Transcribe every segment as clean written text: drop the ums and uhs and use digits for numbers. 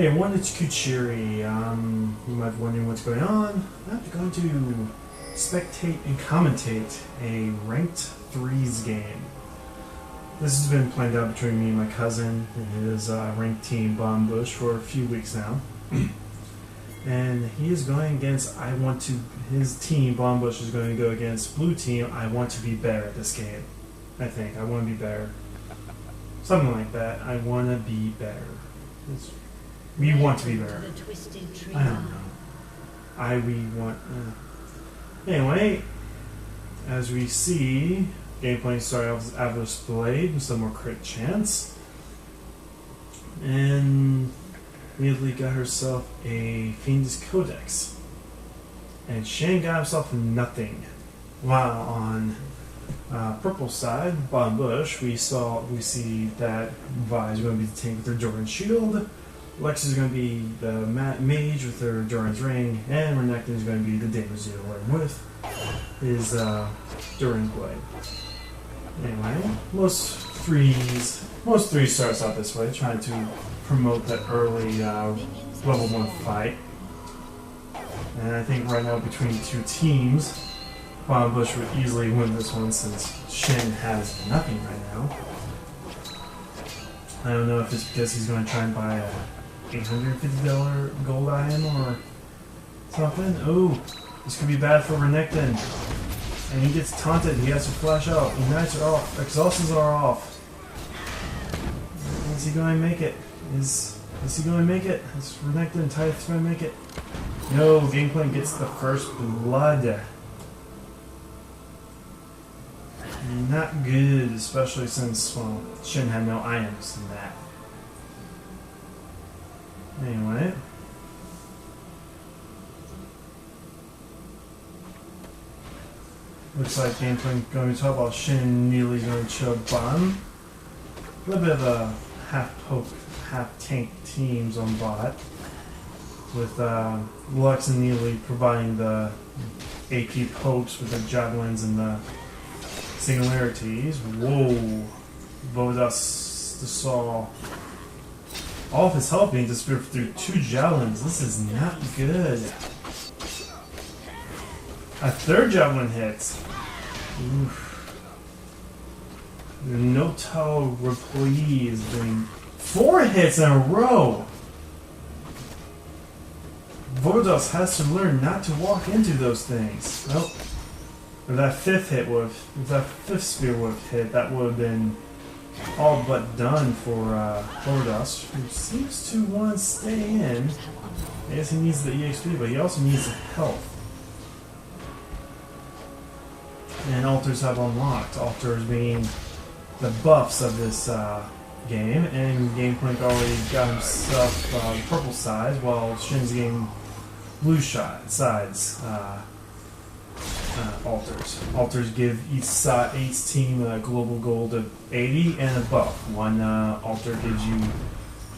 Hey everyone, it's Kuchiri. You might be wondering what's going on. I'm going to spectate and commentate a ranked threes game. This has been planned out between me and my cousin and his ranked team Bomb Bush for a few weeks now. And he is going against his team Bomb Bush is going to go against blue team. I want to be better at this game. I think I want to be better. Something like that. I want to be better. We want to be better. Twisted Treeline. I don't know. We want. Anyway, as we see, gameplay started off as Avos Blade with some more crit chance. And immediately got herself a Fiend's Codex. And Shane got himself nothing. While on purple side, Bomb Bush, we see that Vi is going to be the tank with her Doran Shield. Lex is going to be the mage with her Doran's Ring, and Renekton is going to be the damage dealer with his Doran's Blade. Anyway, most threes starts out this way, trying to promote that early level 1 fight. And I think right now between the two teams, Bomb Bush would easily win this one since Shin has nothing right now. I don't know if it's because he's going to try and buy a $850 gold item or something. Oh, this could be bad for Renekton. And he gets taunted. He has to flash out. Ignites are off. Exhausts are off. Is he going to make it? Is he going to make it? Is Renekton Tithe going to make it? No, Gameplay gets the first blood. Not good, especially since, well, Shin had no items in that. Anyway. Looks like gameplay going to talk about Shin and Neely's going to chill bottom. A little bit of a half-poke, half-tank teams on bot. With Lux and Neely providing the AP pokes with the javelins and the singularities. Whoa. Vodas saw all of his health being disappeared through 2 javelins. This is not good. A 3rd javelin hit. Oof. The no-tell employee is doing 4 hits in a row. Vodas has to learn not to walk into those things. Nope. If that 5th spear would have hit, that would have been all but done for Vodas, who seems to want to stay in. I guess he needs the EXP, but he also needs the health. And altars have unlocked. Altars being the buffs of this game, and Gameplink already got himself the purple side, while Shin's getting blue sides. Altars. Altars give each team a global gold of 80 and a buff. One altar gives you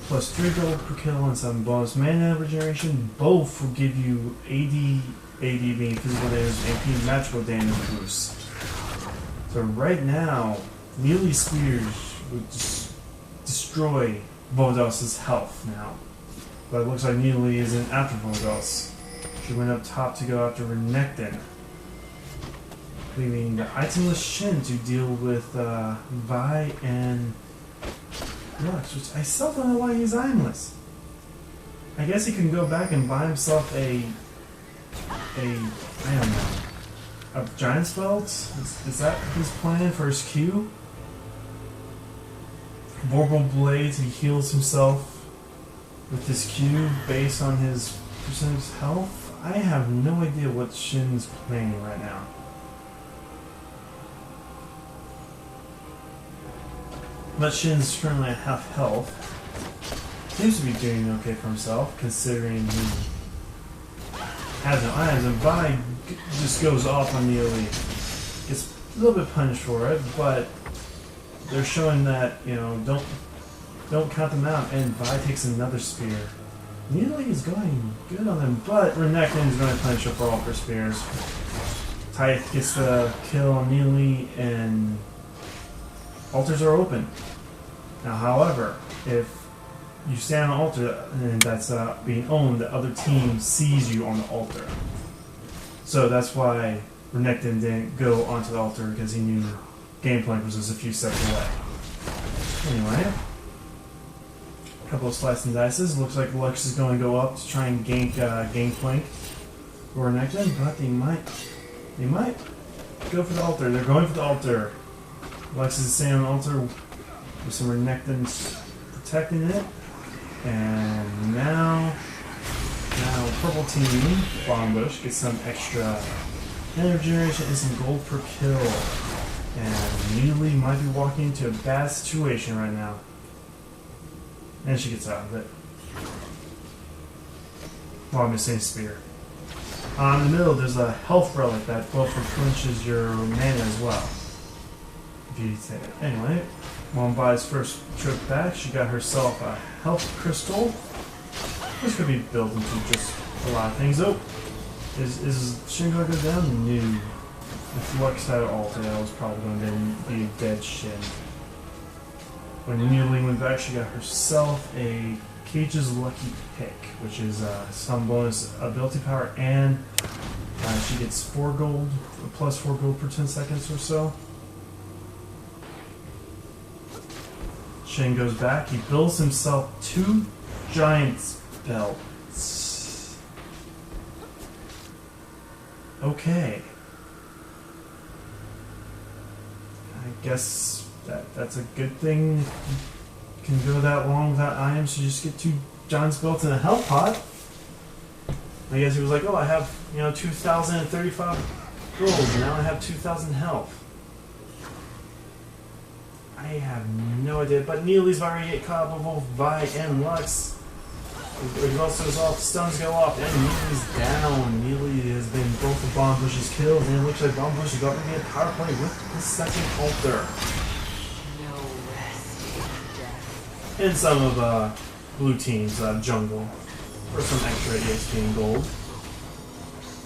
plus 3 gold per kill and some bonus mana regeneration. Both will give you 80 being physical damage and AP magical damage boost. So right now, Neely's spears would destroy Vodas' health now. But it looks like Neely isn't after Vodas. She went up top to go after Renekton, leaving the itemless Shin to deal with Vi and Lux, which I still don't know why he's itemless. I guess he can go back and buy himself I don't know, a Giant's Belt? Is that his plan for his Q? Vorpal Blades, he heals himself with his Q based on his percentage health? I have no idea what Shin's planning right now. But Shin's currently at half health. Seems to be doing okay for himself, considering he has no items. And Vi just goes off on Neely. Gets a little bit punished for it, but they're showing that, you know, don't count them out. And Vi takes another spear. Neely is going good on them, but Renekton is going to punish her for all of her spears. Tithe gets the kill on Neely, and altars are open. Now, however, if you stand on the altar and that's being owned, the other team sees you on the altar. So that's why Renekton didn't go onto the altar, because he knew Gangplank was just a few steps away. Anyway, a couple of slice and dices. Looks like Lux is going to go up to try and gank Gangplank or Renekton, but they might go for the altar. They're going for the altar. Lux is staying on the altar with some Renekton protecting it. And now purple team, Bombbush, gets some extra energy generation and some gold per kill. And immediately might be walking into a bad situation right now. And she gets out of it. While missing a spear. In the middle, there's a health relic that both replenishes your mana as well. If you take it. Anyway, Wombat's first trip back, she got herself a health crystal. This could be built into just a lot of things. Oh, is Shin going to go down? No. If Lux had an altar, that was probably going to be a dead Shin. When Neely went back, she got herself a Cage's Lucky Pick, which is some bonus ability power, and she gets 4 gold, plus 4 gold per 10 seconds or so. Shin goes back. He builds himself 2 giant belts. Okay. I guess that's a good thing. You can go that long without items, so you just get 2 giant belts and a health pot. I guess he was like, oh, I have 2,035 gold, and now I have 2,000 health. I have no idea, but Neely's already caught up with both Vi and Lux. Regardless off, stuns go off, and Neely's down. Neely has been both of Bombbush's kills, and it looks like Bombbush is going to get a power play with the second altar. No rest in death. And some of blue team's jungle for some extra EXP and gold.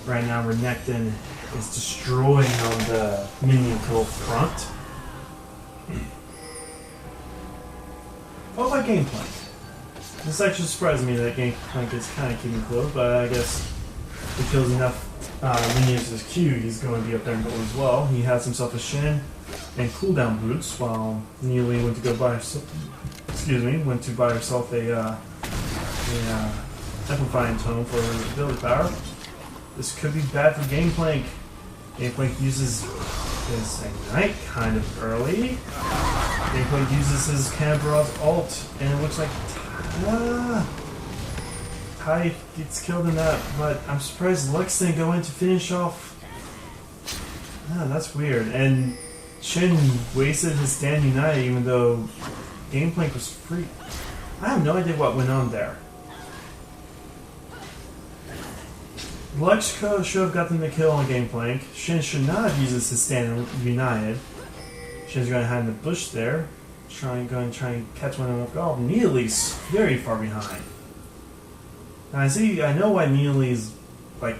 Right now, Renekton is destroying on the minion kill front. What about Gangplank? This actually surprised me that Gangplank is kind of keeping close, but I guess if he kills enough minions as Q, he's going to be up there in gold as well. He has himself a Shin and cooldown boots, while Neely went to buy herself a amplifying tome for her ability power. This could be bad for Gangplank. Gangplank uses his Ignite kind of early. Gangplank uses his Canberra's ult, and it looks like Tai gets killed in that, but I'm surprised Lux didn't go in to finish off. That's weird. And Shin wasted his Stand United even though Gangplank was free. I have no idea what went on there. Lux should have gotten the kill on Gangplank. Shin should not have used his Stand United. Shin's going to hide in the bush there. Going to try and catch one of them. Oh, Neely's very far behind. Now I know why Neely's like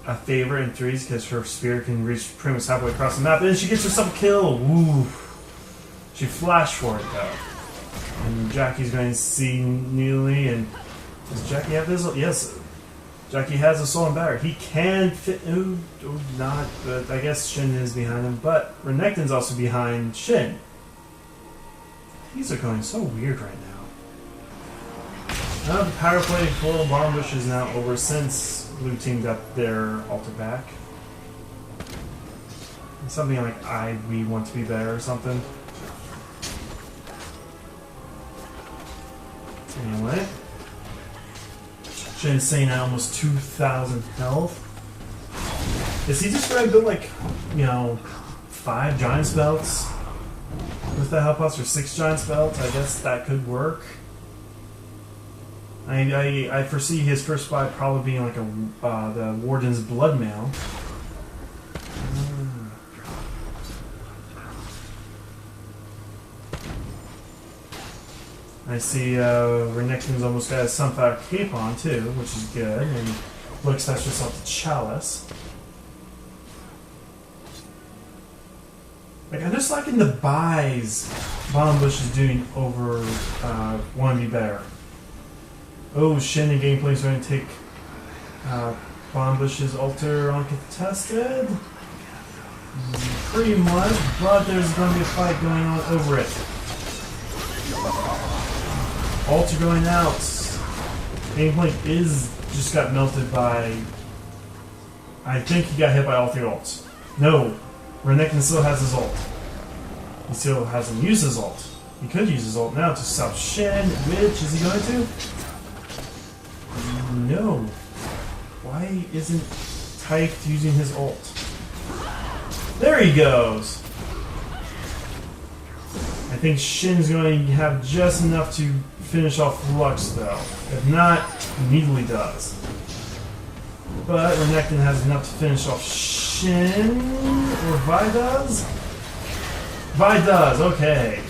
a favorite in threes, because her spear can reach pretty much halfway across the map, and she gets herself a kill. Woo! She flashed for it though. And Jackie's going to see Neely, and does Jackie have this? Yes. Jackie has a soul and batter. He can fit. Ooh, not. But I guess Shin is behind him. But Renekton's also behind Shin. These are going so weird right now. The power play for Bombbush is now over since blue team got their altar back. Something like we want to be better or something. Anyway. Shin's saying at almost 2,000 health. Is he just going to build like, 5 giant belts with the health pots, or 6 giant belts? I guess that could work. I foresee his first buy probably being like the Warden's Blood Mail. I see Renekton's almost got a Sunflower Cape on too, which is good, and Lux has herself the Chalice. Like, I'm just liking the buys Bombbush is doing over Want to Be Better. Oh, Shin and Gameplay is going to take Bombush's altar uncontested. Pretty much, but there's going to be a fight going on over it. Altar going out. Gameplay just got melted by... I think he got hit by all 3 ults. No, Renekton still has his ult. He still hasn't used his ult. He could use his ult now to stop Shin, which is he going to? No. Why isn't Tyke using his ult? There he goes! I think Shin's going to have just enough to finish off Lux though. If not, he immediately does. But Renekton has enough to finish off Shin, or Vi does? Vi does, okay.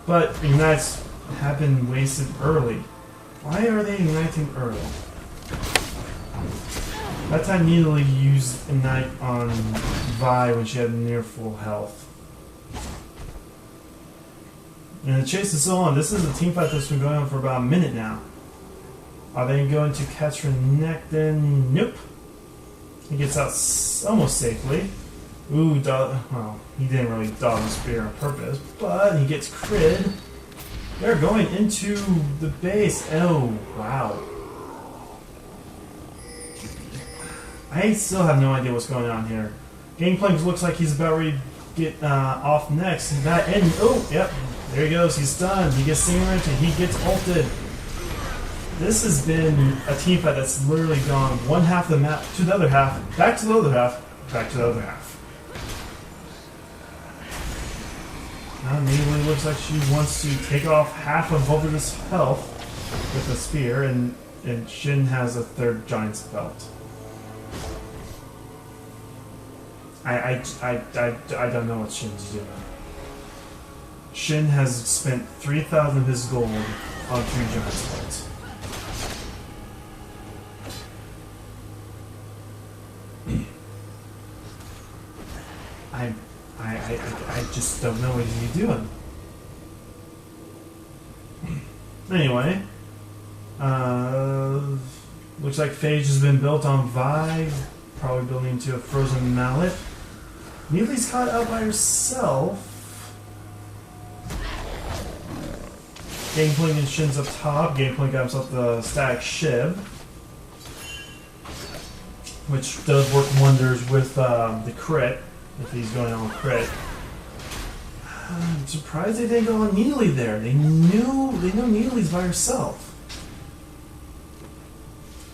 But Ignites have been wasted early. Why are they igniting early? That time Needly used Ignite on Vi when she had near full health. And the chase is still on. This is a team fight that's been going on for about a minute now. Are they going to catch Renekton? Nope. He gets out almost safely. Ooh, well, he didn't really dodge the spear on purpose, but he gets crit. They're going into the base. Oh, wow. I still have no idea what's going on here. Gameplay looks like he's about ready to get off next. That end. Oh, yep. There he goes. He's stunned. He gets Singwrench and he gets ulted. This has been a team fight that's literally gone one half of the map to the other half, back to the other half, back to the other half. Now Needly looks like she wants to take off half of Volvid's health with a spear, and Shin has a 3rd Giant's belt. I don't know what Shin's doing. Shin has spent 3,000 of his gold on 3 Giant's belts. I just don't know what he's doing. Anyway, looks like Phage has been built on Vi, probably building into a frozen mallet. Neely's caught out by herself. Gangplank and Shin's up top. Gangplank got himself the static Shiv, which does work wonders with the crit, if he's going on crit. I'm surprised they didn't go on Neely there. They know Neely's by herself.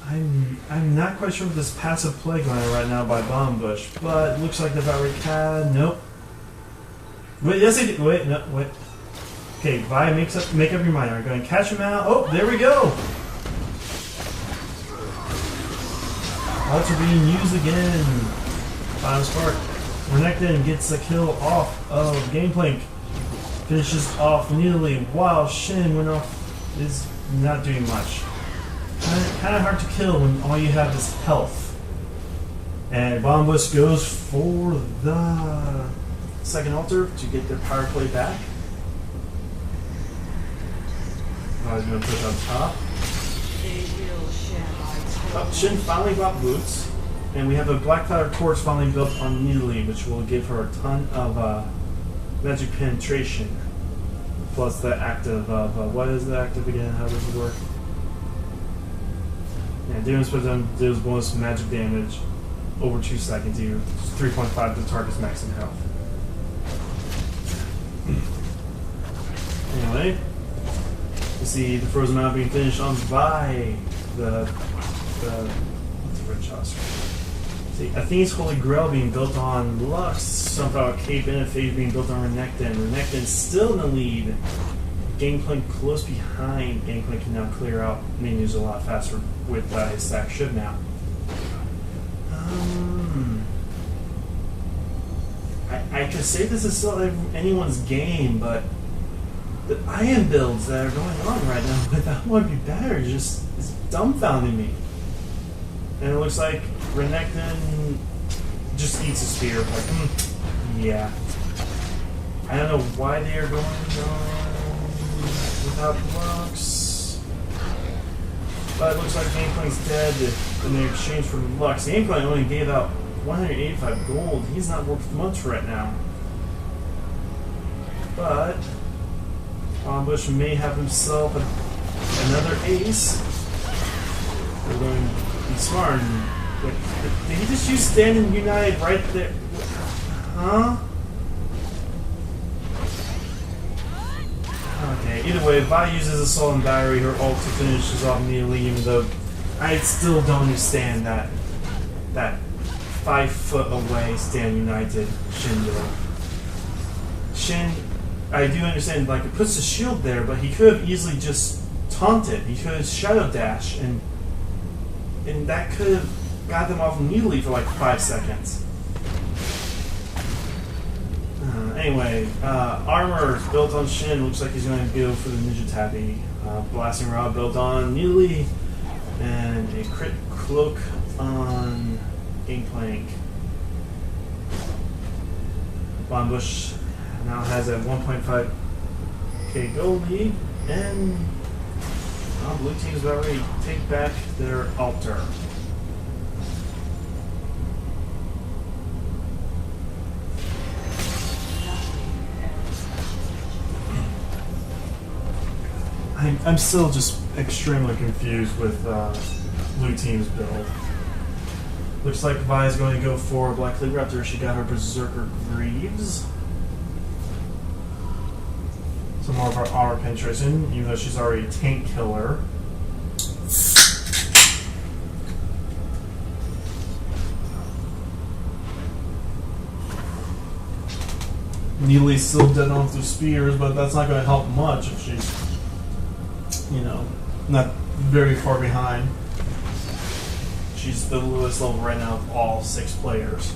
I'm not quite sure what this passive play going on right now by Bombush, but it looks like the Valkyrie CAD. Nope. Wait, yes, it did. Wait, no, wait. Okay, Vi, make up your mind. Are we going to catch him out? Oh, there we go. Ultra being used again. Final spark. Renekton gets a kill off of Gangplank. Finishes off Neely while Shin went off is not doing much. Kind of hard to kill when all you have is health. And Bombush goes for the 2nd altar to get their power play back. I was going to push on top. Oh, Shin finally got boots. And we have a Blackfire Torch finally built on Neely, which will give her a ton of magic penetration. Plus the active of, what is the active again? How does it work? Yeah, Demon's Wisdom deals bonus magic damage over 2 seconds, either 3.5 to the target's max in health. Anyway, you see the Frozen Mount being finished on by the what's the red shots? See, Athene's Holy Grail being built on Lux, somehow Cape and Phage being built on Renekton. Renekton's still in the lead. Gangplank close behind. Gangplank can now clear out menus a lot faster with his stack Shiv now. I could say this is still anyone's game, but the iron builds that are going on right now, but that would be better. It's dumbfounding me. And it looks like Renekton just eats a spear. Like, yeah. I don't know why they are going on without Lux. But it looks like Gameplank's dead in exchange for Lux. Gameplank only gave out 185 gold. He's not worth much right now. But Bush may have himself another ace. We're going to be smart. Wait, did he just use Stand and Unite right there? Huh? Okay, either way, Vi uses Assault and Battery, her ult to finish us off immediately, even though I still don't understand that 5 foot away Stand United Shin did. Shin, I do understand, like, it puts the shield there, but he could have easily just taunted. He could have Shadow Dash, and that could have got them off immediately for like 5 seconds. Anyway, armor is built on Shin. Looks like he's going to go for the Ninja Tabi. Blasting Rod built on Neely, and a crit cloak on Gangplank. Bush now has a 1.5k gold lead, and blue team's about ready to take back their altar. I'm still just extremely confused with blue team's build. Looks like Vi is going to go for Black Cleaver after she got her Berserker Greaves. Some more of our armor penetration, even though she's already a tank killer. Neely's still dead on through spears, but that's not going to help much if she's, you know, not very far behind. She's the lowest level right now of all 6 players.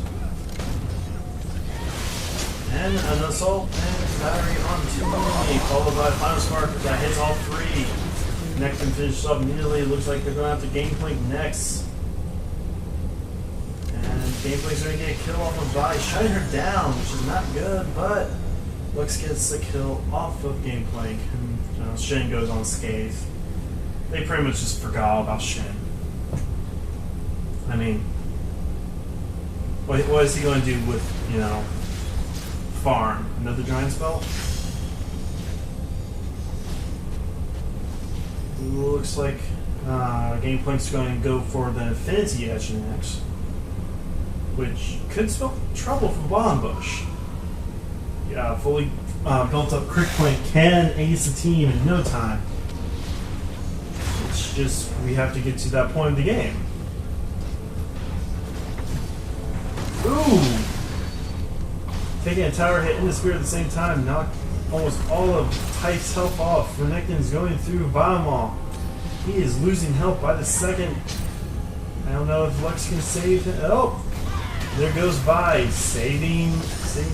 And an assault and battery on Neely, followed by a final spark that hits all 3. Next and finishes up Neely. Looks like they're going to have to Gangplank next. And Gameplank's going to get a kill off of Vi, shutting her down, which is not good, but Lux gets the kill off of Gangplank. And Shin goes on scathe. They pretty much just forgot about Shin. I mean, what is he going to do with, you know, farm? Another giant spell? Looks like Gameplank's going to go for the Infinity Edge next, which could spell trouble for Bush. Yeah, fully built up Crick Point can ace the team in no time. It's just, we have to get to that point of the game. Ooh! Taking a tower hit in the spear at the same time, knocked almost all of Type's health off. Renekton's going through Viamol. He is losing health by the second. I don't know if Lux can save him. Oh! There goes Vi, saving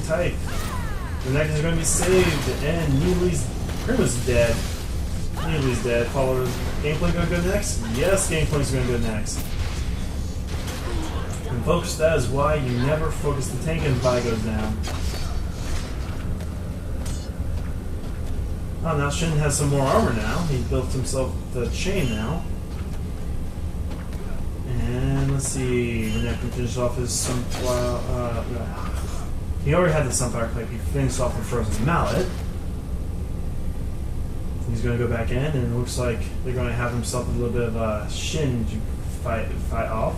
Type. Renekton's going to be saved, and Neely's pretty much dead. Neely's dead. Followed. Gangplank going to go next? Yes, Gangplank's going to go next. And folks, that is why you never focus the tank and Vi goes down. Oh, now Shin has some more armor now. He built himself the chain now. And let's see, Renekton finished off his Sunflower. He already had the Sunflower Clip. He finished off the Frozen Mallet. He's going to go back in, and it looks like they're going to have himself a little bit of Shin to fight off.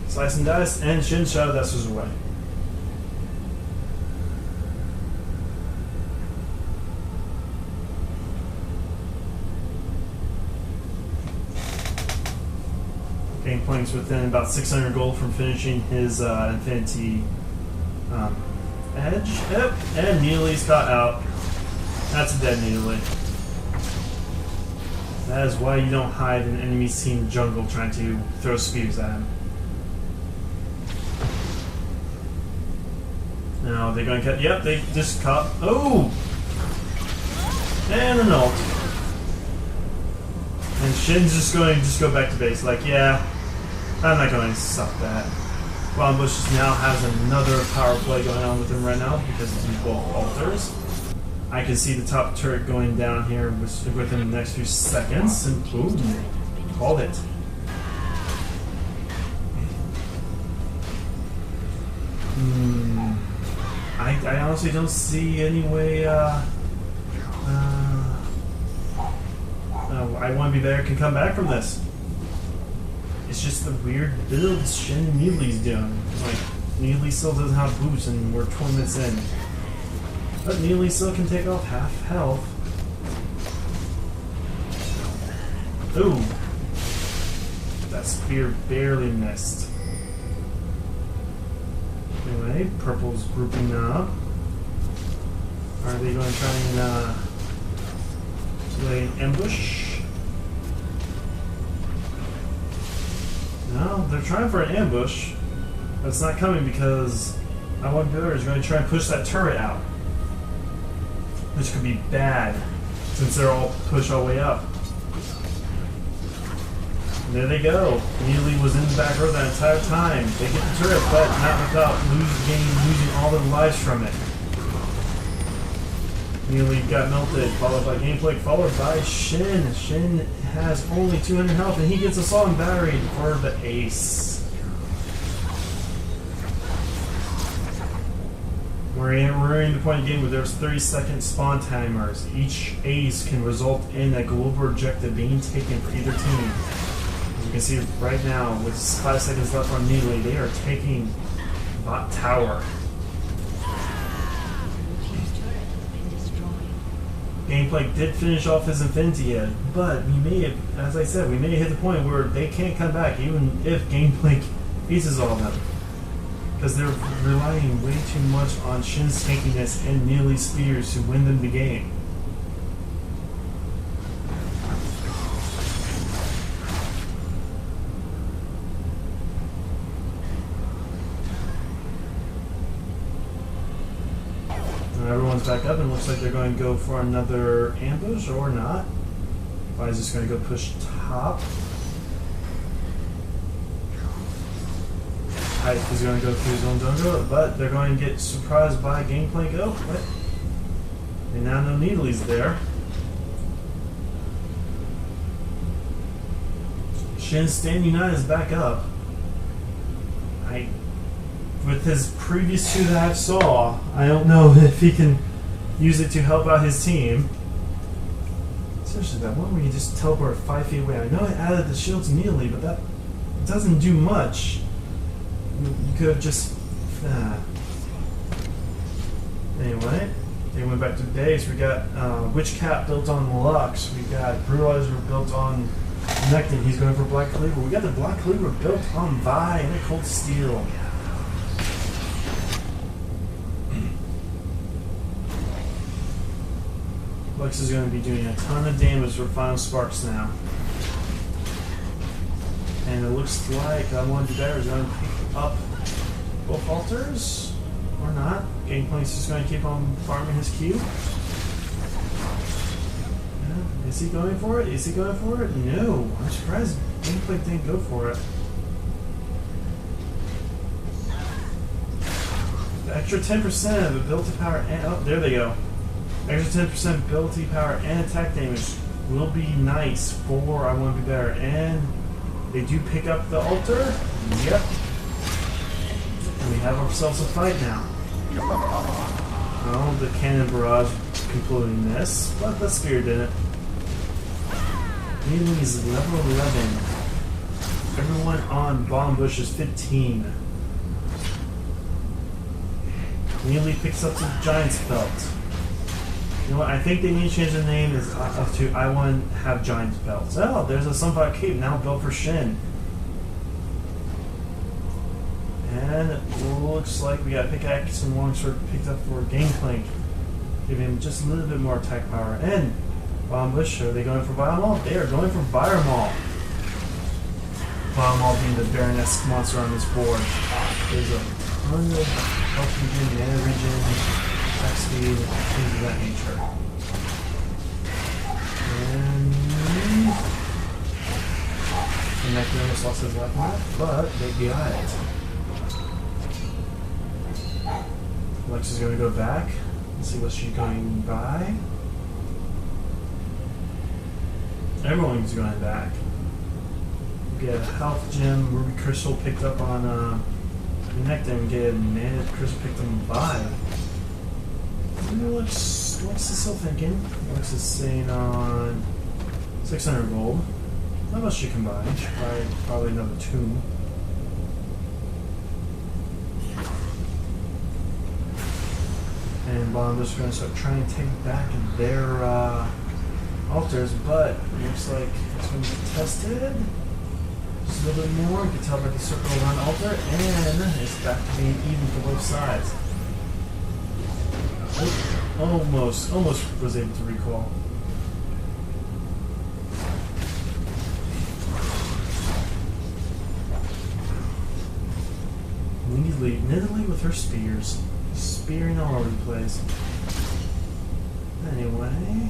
Slice and dice, and Shin Shadow Dusters away. Gameplank's within about 600 gold from finishing his Infinity Edge. Yep, and Neely's caught out. That's a dead Neely. That is why you don't hide in enemy's team jungle trying to throw spears at him. Now they're going to cut. Yep, they just caught. Oh! And an ult. And Shin's just going to go back to base. Like, yeah, I'm not going to stop that. Bush now has another power play going on with him right now because of these both altars. I can see the top turret going down here within the next few seconds. And boom, called it. I honestly don't see any way I Want to Be There can come back from this. It's just the weird builds Shin Neely's doing. Like, Neely still doesn't have boots and we're 20 minutes in. But Neely still can take off half health. Ooh. That spear barely missed. Anyway, purple's grouping up. Are they going to try and lay an ambush? No, they're trying for an ambush. But it's not coming because IWWWB is going to try and push that turret out. Which could be bad, since they're all pushed all the way up. And there they go. Neely was in the back row that entire time. They get the turret, but not without losing all their lives from it. Neely got melted, followed by Gameplay, followed by Shin. Shin has only 200 health, and he gets assault and battery for the ace. We're in the point of the game where there's 30-second spawn timers. Each ace can result in a global objective being taken for either team. As you can see right now, with 5 seconds left on Neely, they are taking Bot Tower. Gameplay did finish off his Infinity Head, but we may have, as I said, we may have hit the point where they can't come back even if Gameplay pieces all of them. Because they're relying way too much on Shin's tankiness and Neely's spears to win them the game. Everyone's back up and looks like they're going to go for another ambush or not. Vi's just going to go push top. Hype is going to go through his own jungle, but they're going to get surprised by Gameplay. Oh, what? They now know Neely's there. Shin Stand United is back up. With his previous two that I saw, I don't know if he can use it to help out his team. Seriously, that one where you just teleport 5 feet away. I know it added the shield to Neely, but that doesn't do much. You could have just... Anyway, they went back to base. We got Witch Cap built on Lux. We got Brutalizer built on Nectin. He's going for Black Cleaver. We got the Black Cleaver built on Vi and a Cold Steel. Lux is going to be doing a ton of damage for Final Sparks now. And it looks like IWWWB is going to pick up both altars, or not. Gameplay's just going to keep on farming his Q. Yeah. Is he going for it? Is he going for it? No. I'm surprised Gameplay didn't go for it. The extra 10% of ability power and... Oh, there they go. Extra 10% ability power and attack damage will be nice for IWWWB. And they do pick up the altar. Yep. And we have ourselves a fight now. Oh, the cannon barrage concluding this, but the spear didn't. Neely is level 11. Everyone on Bomb Bush is 15. Neely picks up the Giant's Belt. You know what? I think they need to change the name to I Want to Have Giant's Belts. Oh, there's a Sunfire Cape now built for Shin. And it looks like we got Pickaxe and Longsword picked up for Gameplay. Giving him just a little bit more attack power. And Bomb Bush, are they going for Biomall? They are going for Biomall. Biomall being the Baroness monster on this board. There's a ton of health regen, mana regen, attack speed, things of that nature. And Nectar almost lost his life on it, but they got it. Lex is going to go back. Let's see what she's going by. Everyone's going back. Get a health gem, ruby crystal picked up on Nectin, get mana crystal picked on by. What's this still thinking? What's this saying on 600 gold? How much you can buy? Probably another 2. And Bomber's going to start trying to take back their altars, but it looks like it's going to be tested. Just a little bit more. You can tell by the circle around the altar, and it's back to being even for both sides. Almost was able to recall. Nidalee with her spears. Spearing all over the place. Anyway,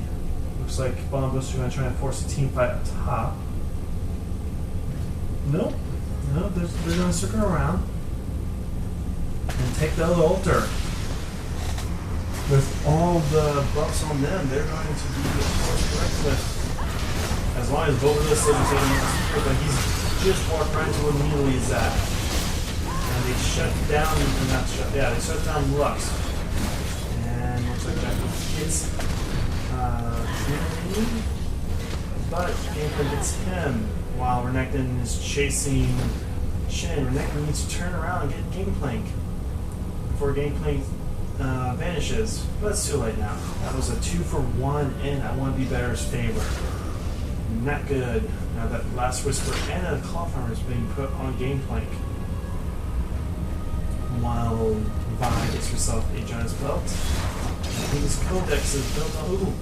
looks like Bombos are going to try and force a team fight up top. Nope. No, they're going to circle around and take the other altar. With all the buffs on them, they're going to be reckless. As long as both of us are taking, but he's just walked right to where Nidalee is at. And they shut down, they shut down Lux. And looks like that hits Nidalee. But Gameplay gets him while Renekton is chasing Shen. Renekton needs to turn around and get Gangplank before Gangplank vanishes. But it's too late now. That was a 2-for-1 in I Want to Be Better's favor. Not good. Now that last Whisper and a Cloth Armor is being put on Gangplank. While Vi gets herself a Giant's Belt. I think his Codex is built on. Ooh.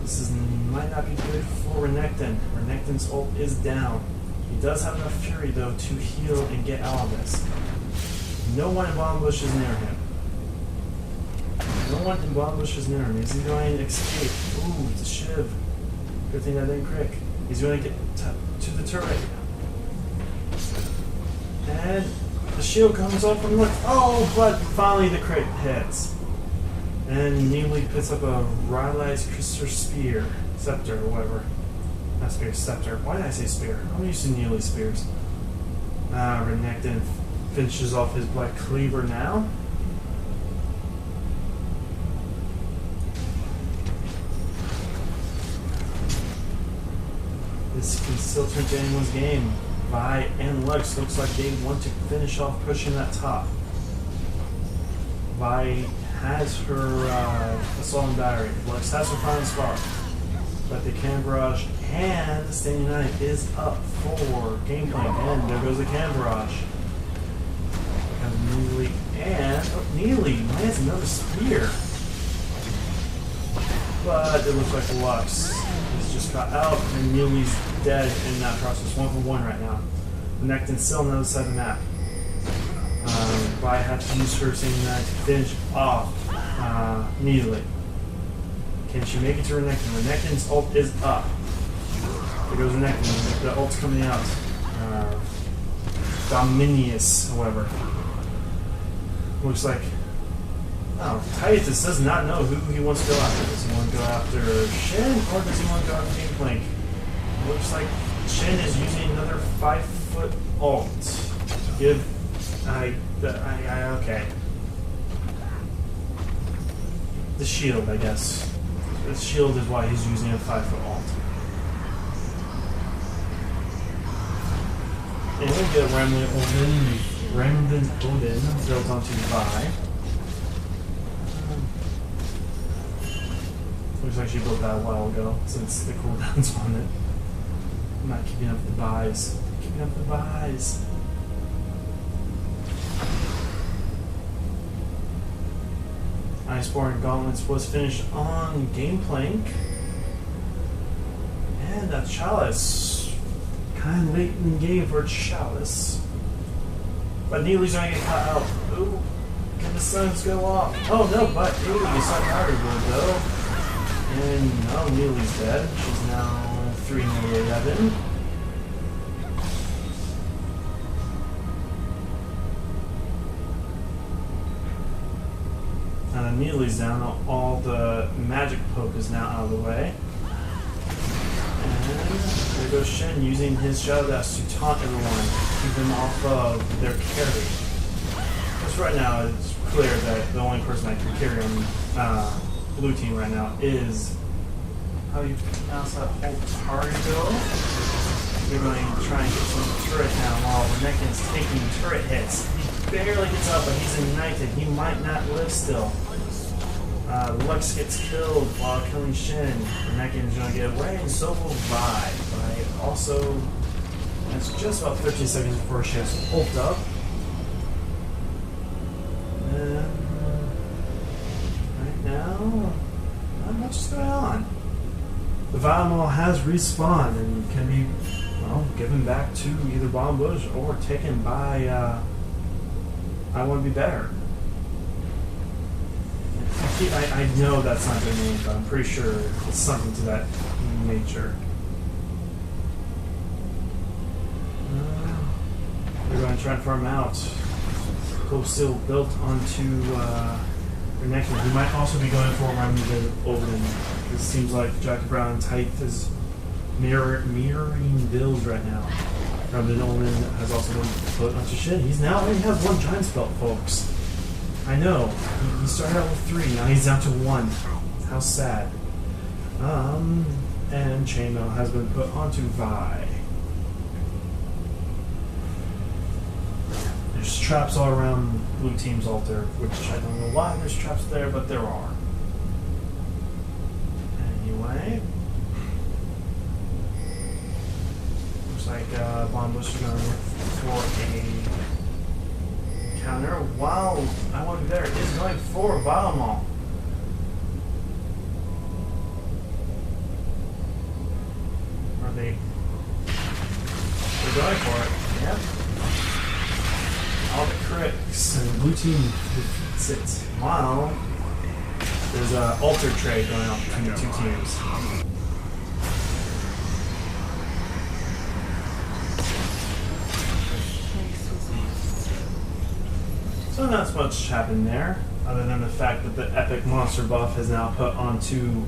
This might not be good for Renekton. Renekton's ult is down. He does have enough Fury though to heal and get out of this. No one in Bomb Bush is near him. No one in Bomb Bush is near him. Is he going to escape? Ooh, it's a Shiv. Good thing I didn't crick. He's going to get to the turret. And the shield comes off from the left. Oh, but finally the crit hits. And Nidalee picks up a Rylai's Crystal Spear. Scepter, or whatever. Not spear, scepter. Why did I say spear? I'm used to Nidalee spears. Renekton finishes off his Black Cleaver now. This can still turn to anyone's game. Vi and Lux looks like they want to finish off pushing that top. Vi has her Assault and Battery. Lux has her Final Spark. But the Cannon Barrage and the Standing Knife is up for Gameplay. And there goes the Cannon Barrage. And Nidalee Nidalee lands another spear. But it looks like Lux is just got out and Nidalee's dead in that process. 1-for-1 right now. Renekton's still on the other side of the map. Vi had to use her Standing Knife to finish off Nidalee. Can she make it to Renekton? Renekton's ult is up. There goes Renekton. The ult's coming out. Dominius, however. Looks like... Oh, Titus does not know who he wants to go after. Does he want to go after Shen, or does he want to go after Gangplank? Looks like Shen is using another 5-foot ult to give... okay. The shield, I guess. The shield is why he's using a 5-foot ult. And we'll get Remnant Odin built onto Vi. Looks like she built that a while ago, since the cooldown's on it. I'm not keeping up with the buys. Keeping up with the buys. Iceborne Gauntlets was finished on Gangplank. And a Chalice. Kind of late in the game for a Chalice. But Nidalee's going to get caught out. Ooh. Can the suns go off? Oh no, but Nidalee is not powder good though. And no, Nidalee's dead. She's now 3-11. Neely's down. All the magic poke is now out of the way. And there goes Shen using his Shadow Dash to taunt everyone, keep them off of their carry. Because right now it's clear that the only person that can carry on blue team right now is, how do you pronounce that whole party bill? They're going to try and get some turret down while Renekton's taking turret hits. He barely gets up, but he's ignited. He might not live still. Lux gets killed while killing Shin. Renekton's going to get away, and so will Vi. Right? Also, it's just about 13 seconds before she has ult up. And right now, not much is going on. The Vile has respawned and can be, well, given back to either Bomb Bush or taken by I Want to Be Better. I know that's not their name, but I'm pretty sure it's something to that nature. They're going to try and farm out. Cold Steel built onto Renekton. He might also be going for a Remington Overden. It seems like Jackie Brown and Tithe is mirroring builds right now. Remington Overden has also been put onto Shin. He only has one giant spell, folks. I know. He started out with 3, now he's down to 1. How sad. And Chainmail has been put onto Vi. There's traps all around blue team's altar, which I don't know why there's traps there, but there are. Anyway. Looks like Bomb Bush is going to look for a counter, while I Want to Be Better is going for Bottom Wall. Are they? They're going for it. Yep. All the crits, and blue team defeats it. While there's an altar trade going on between the two teams. So not much happened there, other than the fact that the epic monster buff is now put onto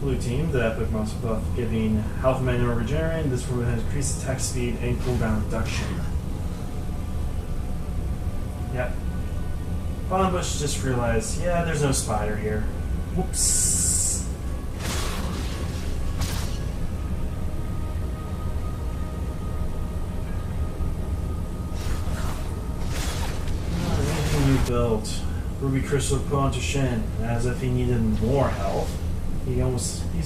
blue team. The epic monster buff giving health manual regenerate. This one has increased attack speed and cooldown reduction. Yep. Bomb Bush just realized, yeah, there's no spider here. Whoops. Built Ruby Crystal put onto Shen as if he needed more health. He's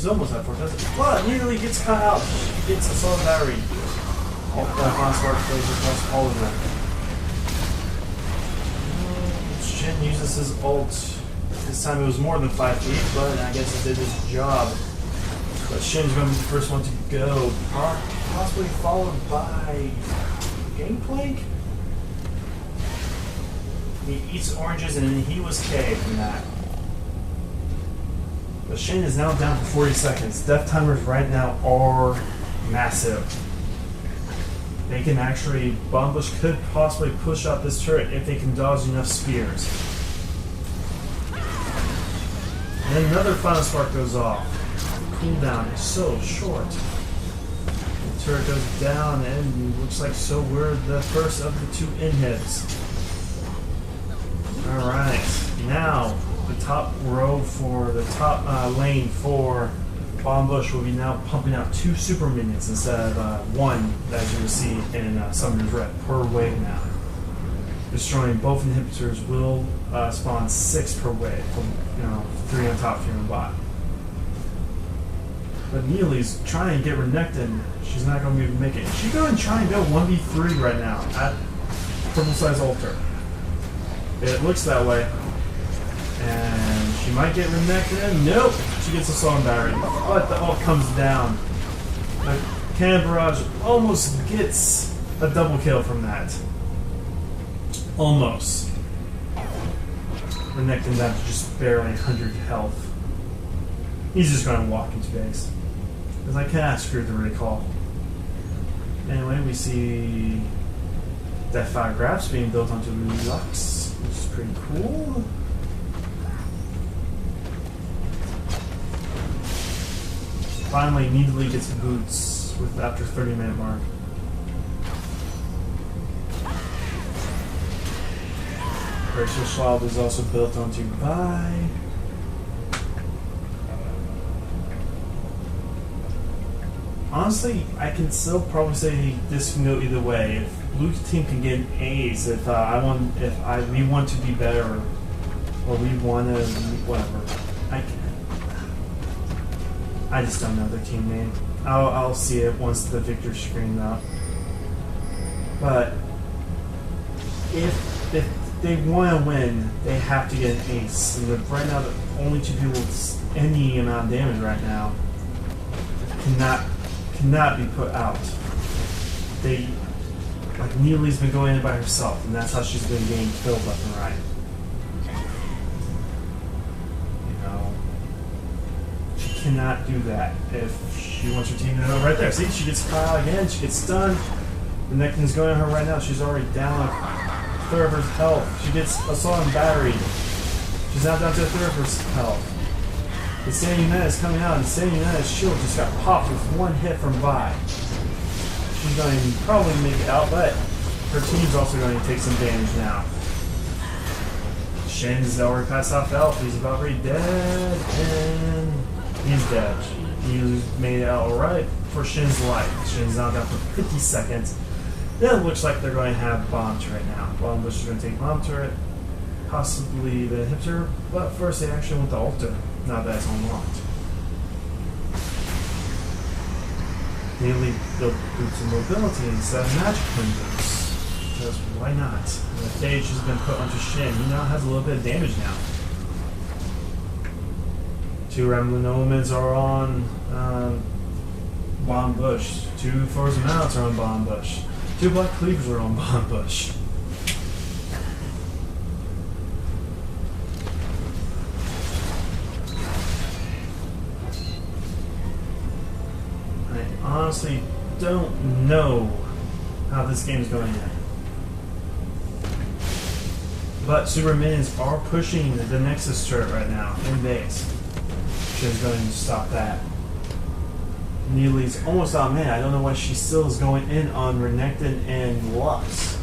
almost at 4,000. But nearly gets cut out. He gets a solid battery. All that on spark plays across all of them. Shen uses his ult. This time it was more than 5 feet, but I guess it did his job. But Shen's going to be the first one to go. Possibly followed by Gangplank? He eats oranges and he was K from that. But Shen is now down for 40 seconds. Death timers right now are massive. They can actually, Bomb Bush could possibly push out this turret if they can dodge enough spears. And another final spark goes off. The cooldown is so short. The turret goes down and looks like so we're the first of the 2 inhibs. Alright, now the top row for the top lane for Bomb Bush will be now pumping out 2 super minions instead of 1 that you will see in Summoner's Red per wave now. Destroying both inhibitors will spawn 6 per wave, 3 on top, 3 on bottom. But Neely's trying to get Renekton. She's not going to be able to make it. She's going to try and go 1v3 right now at Purple Size Altar. It looks that way. And she might get Renekton. Nope! She gets a Song Battery. But the ult comes down. Cannon Barrage almost gets a double kill from that. Almost. Renekton down to just barely 100 health. He's just going to walk into base. Because I cannot screw the recall. Anyway, we see Death Fire Graphs being built onto Lux. which is pretty cool. Finally, immediately gets boots with after 30-minute mark. Rachel Schwab is also built onto Vi. Honestly, I can still probably say this can go either way. If blue team can get an ace, if we want to be better, or we want to whatever, I just don't know their team name. I'll see it once the victor screen's up. But if they want to win, they have to get an ace. And right now, the only two people with any amount of damage right now cannot be put out. Neely's been going in by herself, and that's how she's been getting killed left and right. She cannot do that if she wants her team to know. Right there, see, she gets caught out again, she gets stunned. The neck is going on her right now. She's already down a third of her health. She gets assault and battery. She's now down to a third of her health. The San United is coming out, and San United's shield just got popped with one hit from Vi. She's going to probably make it out, but her team's also going to take some damage now. Shin's already passed off health. He's about ready dead, and he's dead. He made it out alright for Shin's life. Shin's now down for 50 seconds. Then it looks like they're going to have bomb turret now. Bomb Bush is going to take bomb turret, possibly the inhibitor, but first they actually want the altar. Now that it's unlocked. Nearly built boots of mobility instead of magic windows. Because why not? The stage has been put onto Shin. He now has a little bit of damage now. 2 Rambling Omens are on Bomb Bush. 2 Frozen Mounts are on Bomb Bush. 2 Black Cleavers are on Bomb Bush. Honestly don't know how this game is going yet. But Super Minions are pushing the Nexus turret right now in base. She's going to stop that. Neely's almost out of mana. I don't know why she still is going in on Renekton and Lux.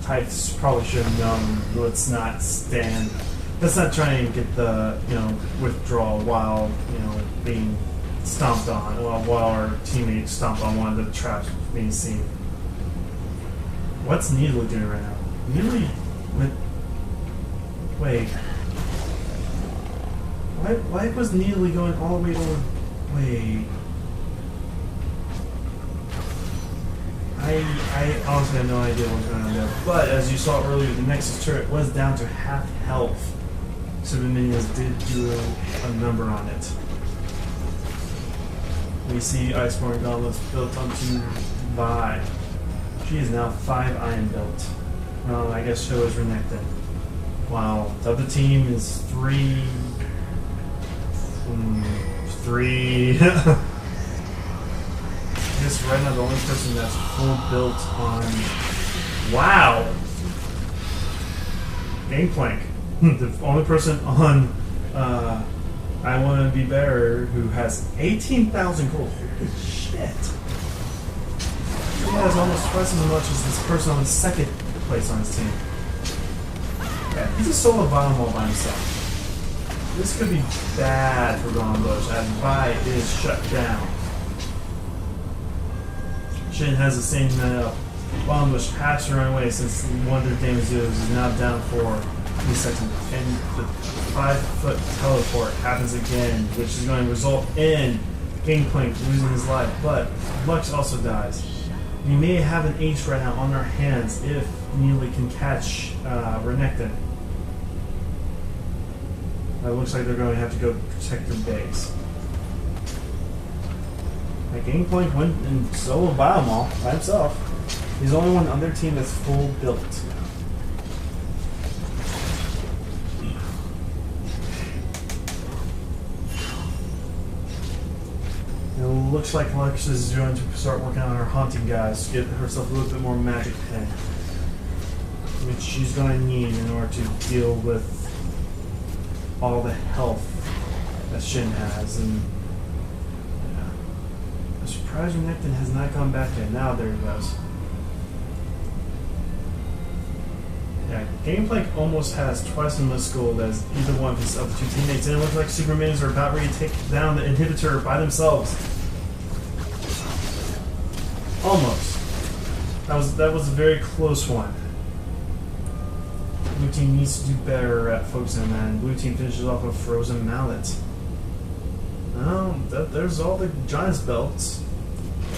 Tights probably should have known. Let's not stand. Let's not try and get the withdrawal while being stomped on, while our teammates stomp on one of the traps being seen. What's Neely doing right now? Neely went. Wait. Why was Neely going all the way over? Wait. I honestly have no idea what's going on there. But as you saw earlier, the Nexus turret was down to half health. So the minions did do a number on it. We see Iceborne Gauntlets built onto Vi. She is now 5 iron built. Well, I guess so is Renekton. While the other team is 3. I guess right now the only person that's full built on. Wow! Gangplank. The only person on I Want to Be Better who has 18,000 gold. Holy shit! He has almost twice as much as this person on the second place on his team. Yeah, he's a solo bottom all by himself. This could be bad for Bomb Bush as Vi is shut down. Shin has the same amount of Bomb Bush has to run away since one of their damage dealers is now down for 3 seconds. And the 5-foot teleport happens again, which is going to result in Gangplank losing his life. But Lux also dies. We may have an ace right now on our hands if Neely can catch Renekton. It looks like they're going to have to go protect their base. Gangplank went and solo Biomall by himself. He's the only one on their team that's full built. It looks like Lex is going to start working on her haunting guys to get herself a little bit more magic pen, which she's going to need in order to deal with all the health that Shin has. And yeah, I'm surprised Renekton has not gone back yet. Now there he goes. Yeah, Gameplank almost has twice as much gold as either one of his other two teammates, and it looks like Super Minions are about ready to take down the inhibitor by themselves. Almost. That was a very close one. Blue team needs to do better at focusing on that, and blue team finishes off a frozen mallet. Well, there's all the Giant's belts.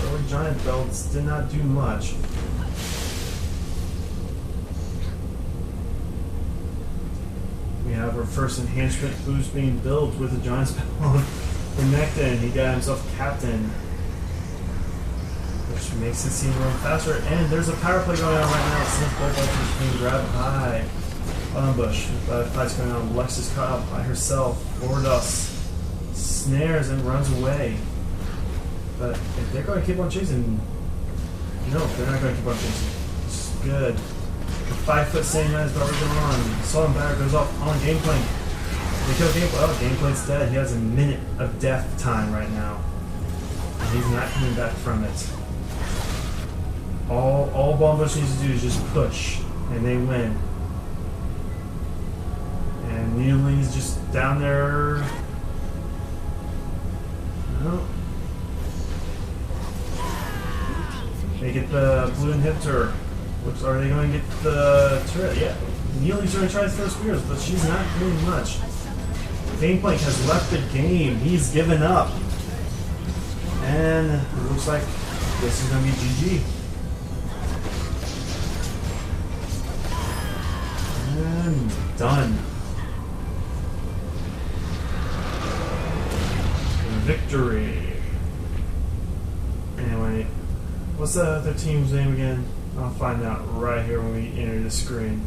Early Giant belts did not do much. We have our first enhancement boost being built with the Giant's belt on Renekton. He got himself captain, which makes it seem a little faster. And there's a power play going on right now. Since both archers being grabbed by ambush. Fight's going on. Lex is caught up by herself. Gordos snares and runs away. But if they're going to keep on chasing, no, they're not going to keep on chasing. This is good. The 5 foot Sandman is already going on. Sullen Batter goes off on Gameplank. They kill Gameplank. Oh, Gameplank's dead. He has a minute of death time right now. And he's not coming back from it. All Bombush needs to do is just push, and they win. And Neely's just down there. No. They get the blue inhibitor. Looks, are they going to get the turret? Yeah. Neely's going to try to throw spears, but she's not doing much. Gameplank has left the game. He's given up. And it looks like this is going to be GG. And done. Victory. Anyway, what's the other team's name again? I'll find out right here when we enter the screen.